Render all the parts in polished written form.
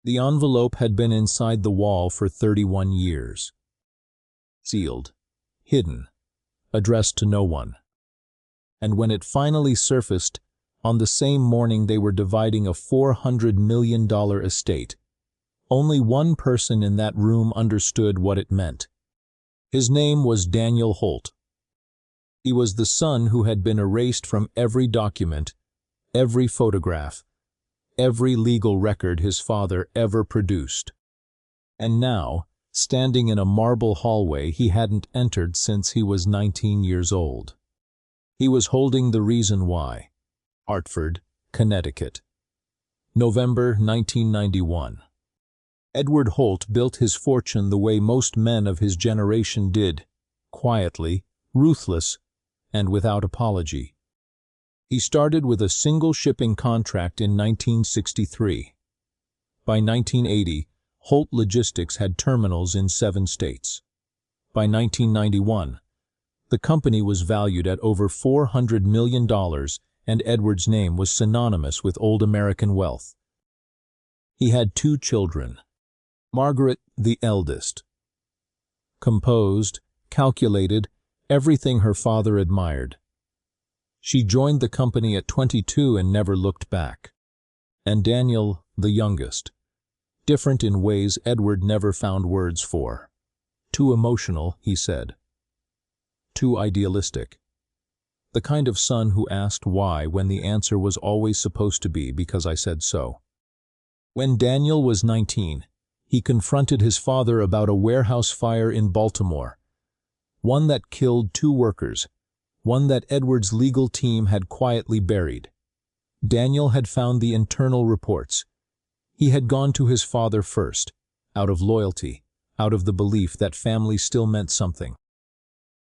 The envelope had been inside the wall for 31 years. Sealed, hidden, addressed to no one. And when it finally surfaced, on the same morning they were dividing a $400 million estate, only one person in that room understood what it meant. His name was Daniel Holt. He was the son who had been erased from every document, every photograph, every legal record his father ever produced. And now, standing in a marble hallway he hadn't entered since he was 19 years old. He was holding the reason why. Hartford, Connecticut. November 1991. Edward Holt built his fortune the way most men of his generation did, quietly, ruthless, and without apology. He started with a single shipping contract in 1963. By 1980, Holt Logistics had terminals in 7 states. By 1991, the company was valued at over $400 million, and Edward's name was synonymous with old American wealth. He had 2 children. Margaret, the eldest. Composed, calculated, everything her father admired. She joined the company at 22 and never looked back. And Daniel, the youngest. Different in ways Edward never found words for. Too emotional, he said. Too idealistic. The kind of son who asked why when the answer was always supposed to be because I said so. When Daniel was 19, he confronted his father about a warehouse fire in Baltimore. One that killed 2 workers, one that Edward's legal team had quietly buried. Daniel had found the internal reports. He had gone to his father first, out of loyalty, out of the belief that family still meant something.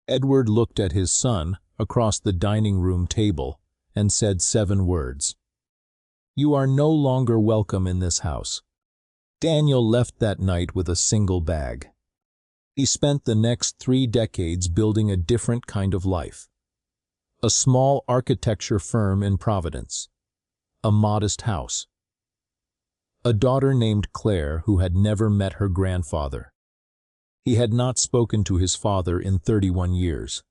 Edward looked at his son across the dining room table and said 7 words. "You are no longer welcome in this house." Daniel left that night with a single bag. He spent the next 3 decades building a different kind of life. A small architecture firm in Providence. A modest house. A daughter named Claire who had never met her grandfather. He had not spoken to his father in 31 years.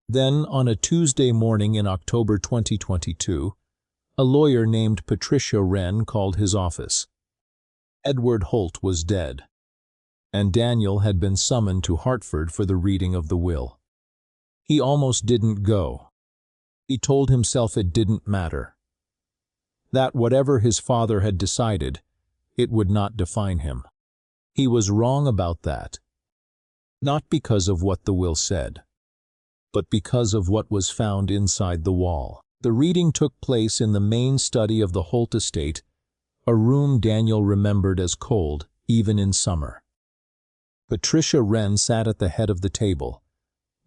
Then, on a Tuesday morning in October 2022, a lawyer named Patricia Wren called his office. Edward Holt was dead, and Daniel had been summoned to Hartford for the reading of the will. He almost didn't go. He told himself it didn't matter. That whatever his father had decided, it would not define him. He was wrong about that. Not because of what the will said, but because of what was found inside the wall. The reading took place in the main study of the Holt estate, a room Daniel remembered as cold, even in summer. Patricia Wren sat at the head of the table.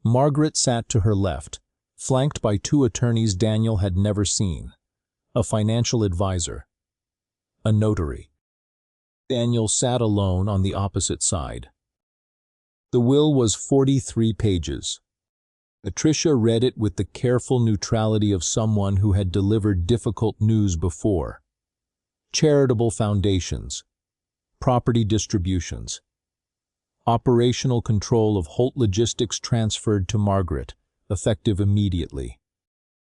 Margaret sat to her left, flanked by 2 attorneys Daniel had never seen, a financial advisor, a notary. Daniel sat alone on the opposite side. The will was 43 pages. Patricia read it with the careful neutrality of someone who had delivered difficult news before. Charitable foundations, property distributions, operational control of Holt Logistics transferred to Margaret, effective immediately.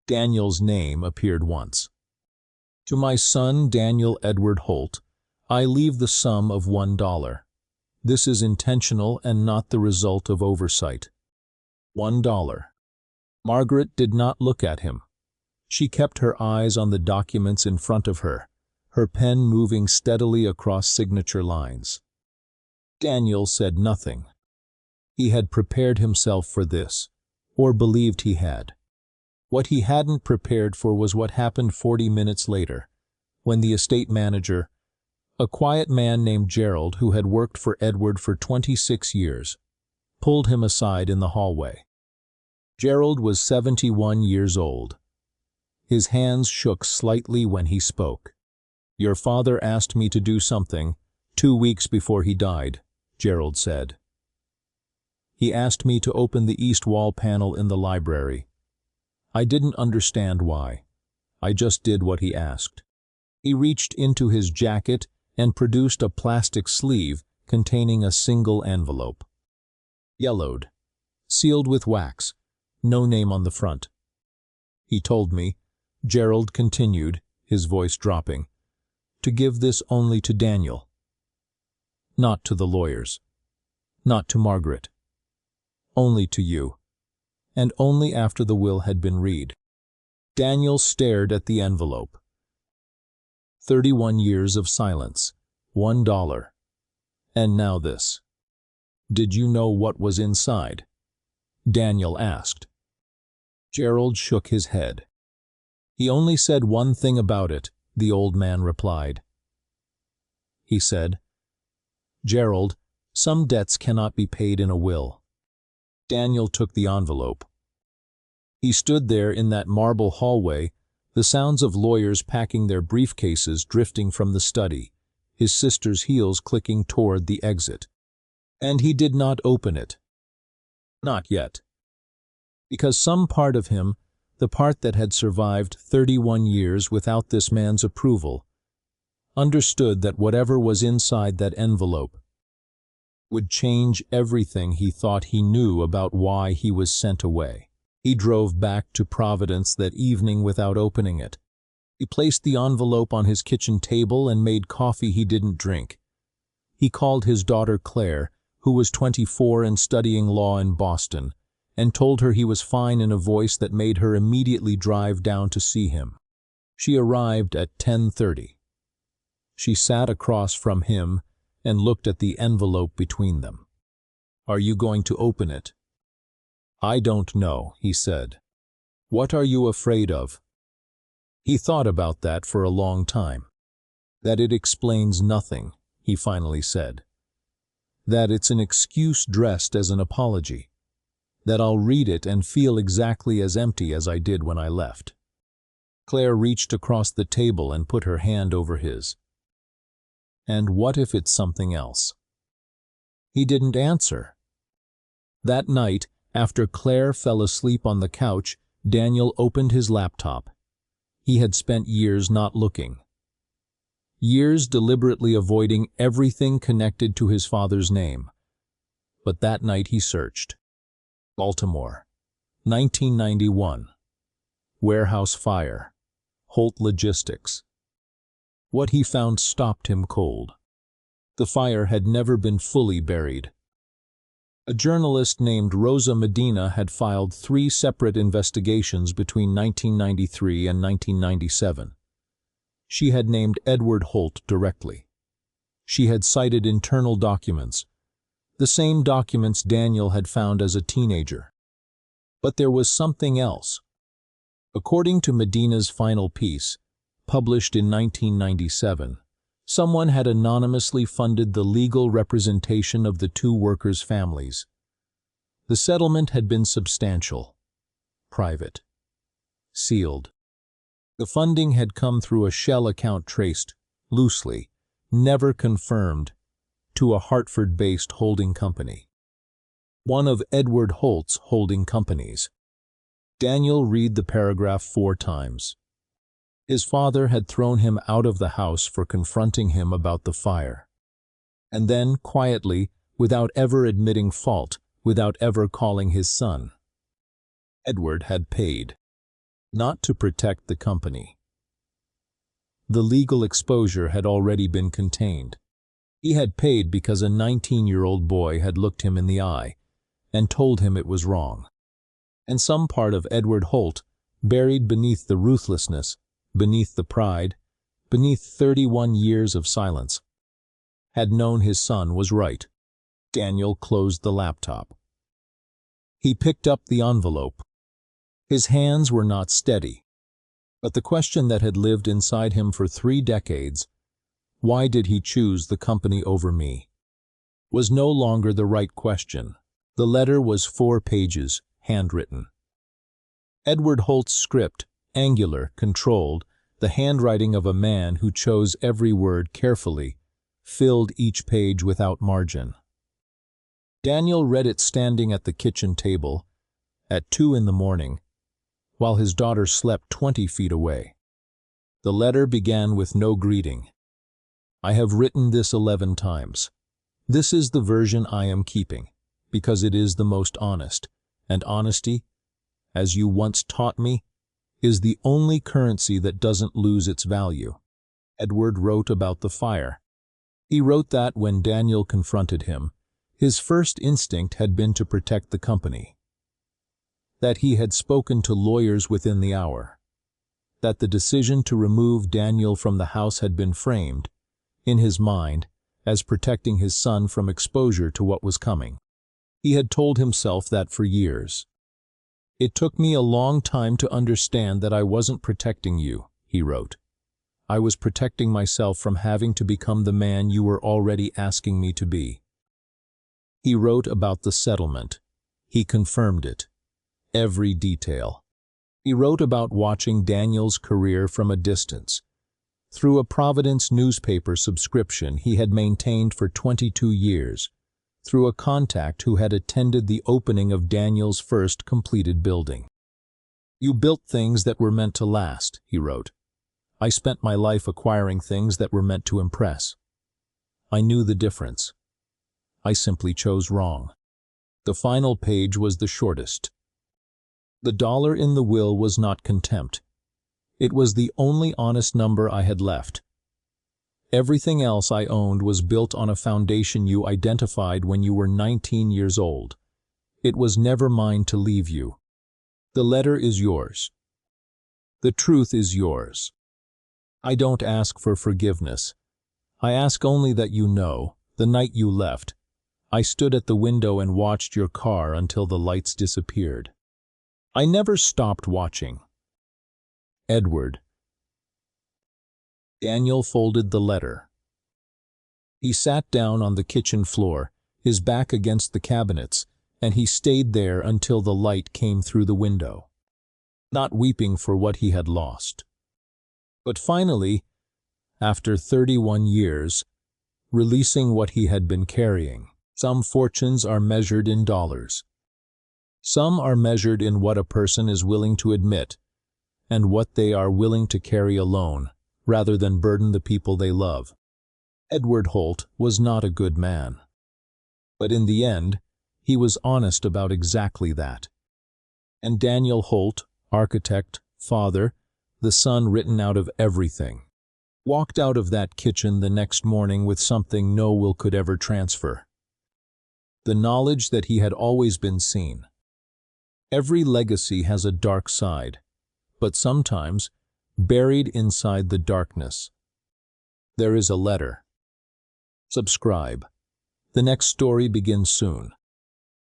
Daniel's name appeared once. To my son, Daniel Edward Holt, I leave the sum of $1. This is intentional and not the result of oversight. $1. Margaret did not look at him. She kept her eyes on the documents in front of her, her pen moving steadily across signature lines. Daniel said nothing. He had prepared himself for this, or believed he had. What he hadn't prepared for was what happened 40 minutes later, when the estate manager, a quiet man named Gerald who had worked for Edward for 26 years, pulled him aside in the hallway. Gerald was 71 years old. His hands shook slightly when he spoke. "Your father asked me to do something 2 weeks before he died," Gerald said. "He asked me to open the east wall panel in the library. I didn't understand why. I just did what he asked." He reached into his jacket and produced a plastic sleeve containing a single envelope. Yellowed, sealed with wax, no name on the front. He told me, Gerald continued, his voice dropping, to give this only to Daniel. Not to the lawyers. Not to Margaret. Only to you. And only after the will had been read. Daniel stared at the envelope. 31 years of silence. $1. And now this. Did you know what was inside? Daniel asked. Gerald shook his head. He only said one thing about it, the old man replied. He said, Gerald, some debts cannot be paid in a will. Daniel took the envelope. He stood there in that marble hallway, the sounds of lawyers packing their briefcases drifting from the study, his sister's heels clicking toward the exit. And he did not open it. Not yet. Because some part of him, the part that had survived 31 years without this man's approval, understood that whatever was inside that envelope would change everything he thought he knew about why he was sent away. He drove back to Providence that evening without opening it. He placed the envelope on his kitchen table and made coffee he didn't drink. He called his daughter Claire, who was 24 and studying law in Boston, and told her he was fine in a voice that made her immediately drive down to see him. She arrived at 10:30. She sat across from him and looked at the envelope between them. Are you going to open it? I don't know, he said. What are you afraid of? He thought about that for a long time. That it explains nothing, he finally said. That it's an excuse dressed as an apology. That I'll read it and feel exactly as empty as I did when I left. Claire reached across the table and put her hand over his. And what if it's something else? He didn't answer. That night, after Claire fell asleep on the couch, Daniel opened his laptop. He had spent years not looking. Years deliberately avoiding everything connected to his father's name. But that night he searched. Baltimore, 1991. Warehouse fire. Holt Logistics. What he found stopped him cold. The fire had never been fully buried. A journalist named Rosa Medina had filed 3 separate investigations between 1993 and 1997. She had named Edward Holt directly. She had cited internal documents, the same documents Daniel had found as a teenager. But there was something else. According to Medina's final piece, published in 1997, someone had anonymously funded the legal representation of the 2 workers' families. The settlement had been substantial, private, sealed. The funding had come through a shell account traced, loosely, never confirmed, to a Hartford-based holding company. One of Edward Holt's holding companies. Daniel read the paragraph 4 times. His father had thrown him out of the house for confronting him about the fire. And then, quietly, without ever admitting fault, without ever calling his son. Edward had paid. Not to protect the company. The legal exposure had already been contained. He had paid because a 19-year-old boy had looked him in the eye and told him it was wrong. And some part of Edward Holt, buried beneath the ruthlessness, beneath the pride, beneath 31 years of silence, had known his son was right. Daniel closed the laptop. He picked up the envelope. His hands were not steady, but the question that had lived inside him for 3 decades, why did he choose the company over me, was no longer the right question. The letter was 4 pages, handwritten. Edward Holt's script, angular, controlled, the handwriting of a man who chose every word carefully, filled each page without margin. Daniel read it standing at the kitchen table, at 2 in the morning, while his daughter slept 20 feet away. The letter began with no greeting. I have written this 11 times. This is the version I am keeping, because it is the most honest, and honesty, as you once taught me, is the only currency that doesn't lose its value. Edward wrote about the fire. He wrote that when Daniel confronted him, his first instinct had been to protect the company. That he had spoken to lawyers within the hour. That the decision to remove Daniel from the house had been framed, in his mind, as protecting his son from exposure to what was coming. He had told himself that for years. "It took me a long time to understand that I wasn't protecting you," he wrote. "I was protecting myself from having to become the man you were already asking me to be." He wrote about the settlement. He confirmed it. Every detail. He wrote about watching Daniel's career from a distance. Through a Providence newspaper subscription he had maintained for 22 years, through a contact who had attended the opening of Daniel's first completed building. "You built things that were meant to last," he wrote. "I spent my life acquiring things that were meant to impress. I knew the difference. I simply chose wrong." The final page was the shortest. The dollar in the will was not contempt. It was the only honest number I had left. Everything else I owned was built on a foundation you identified when you were 19 years old. It was never mine to leave you. The letter is yours. The truth is yours. I don't ask for forgiveness. I ask only that you know, the night you left, I stood at the window and watched your car until the lights disappeared. I never stopped watching. Edward. Daniel folded the letter. He sat down on the kitchen floor, his back against the cabinets, and he stayed there until the light came through the window, not weeping for what he had lost. But finally, after 31 years, releasing what he had been carrying. Some fortunes are measured in dollars. Some are measured in what a person is willing to admit, and what they are willing to carry alone, rather than burden the people they love. Edward Holt was not a good man. But in the end, he was honest about exactly that. And Daniel Holt, architect, father, the son written out of everything, walked out of that kitchen the next morning with something no will could ever transfer. The knowledge that he had always been seen. Every legacy has a dark side, but sometimes, buried inside the darkness, there is a letter. Subscribe. The next story begins soon.